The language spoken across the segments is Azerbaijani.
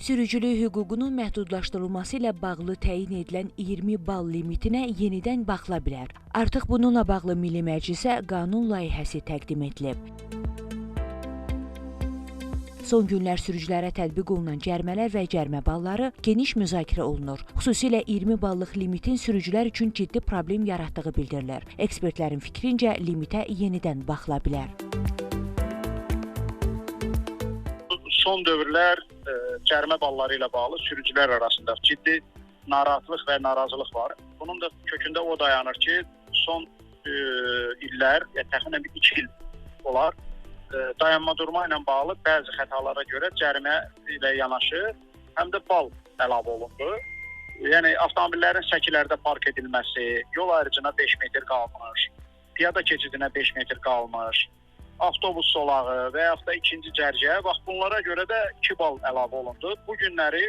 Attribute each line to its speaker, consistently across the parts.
Speaker 1: Sürücülük hüququnun məhdudlaşdırılması ilə bağlı təyin edilən 20 bal limitinə yenidən baxıla bilər. Artıq bununla bağlı Milli Məclisə qanun layihəsi təqdim edilib. Son günlər sürücülərə tətbiq olunan cərimələr və cərimə balları geniş müzakirə olunur. Xüsusilə 20 ballıq limitin sürücülər üçün ciddi problem yaratdığı bildirilir. Ekspertlərin fikrincə limitə yenidən baxıla bilər.
Speaker 2: Son dövrlər cərimə balları ilə bağlı sürücülər arasında ciddi narahatlıq və narazılıq var. Bunun da kökündə o dayanır ki, son illər, təxminən 2 il olar, dayanma durma ilə bağlı bəzi xətalara görə cərimə ilə yanaşı həm də bal əlavə olundu. Yəni avtomobillərin səkilərdə park edilməsi, yol ayrıcına 5 metr qalmış, piyada keçidinə 5 metr qalmış, avtobus solağı və yaxud da ikinci cərgə, bax bunlara görə də 2 bal əlavə olundu. Bu günləri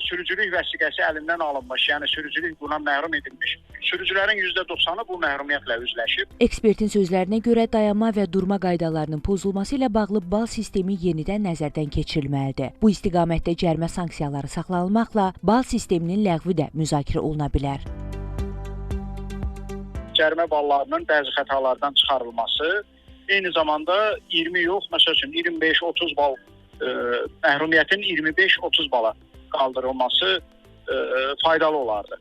Speaker 2: sürücülük vəsiqəsi əlindən alınmış, yəni sürücülük buna məhrum edilmiş. Sürücülərin %90-ı bu məhrumiyyətlə üzləşib.
Speaker 1: Ekspertin sözlərinə görə dayanma və durma qaydalarının pozulması ilə bağlı bal sistemi yenidən nəzərdən keçirilməlidir. Bu istiqamətdə cərimə sanksiyaları saxlanılmaqla bal sisteminin ləğvi də müzakirə oluna bilər.
Speaker 2: Cərimə ballarının bəzi xətalardan çıxarılması, eyni zamanda 20 yox, məsəl üçün 25-30 bal məhrumiyyətin 25-30 bala qaldırılması faydalı olardı.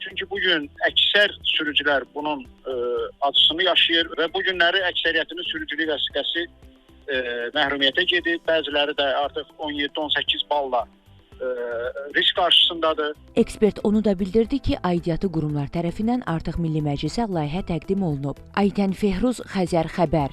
Speaker 2: Çünki bugün əksər sürücülər bunun acısını yaşayır və bu günləri əksəriyyətinin sürücülük vəsiqəsi məhrumiyyətə gedib, bəziləri də artıq 17-18 balla risk qarşısındadır.
Speaker 1: Ekspert onu da bildirdi ki, aidiyyatı qurumlar tərəfindən artıq Milli Məclisə layihə təqdim olunub. Aytən Fehruz, Xəzər xəbər.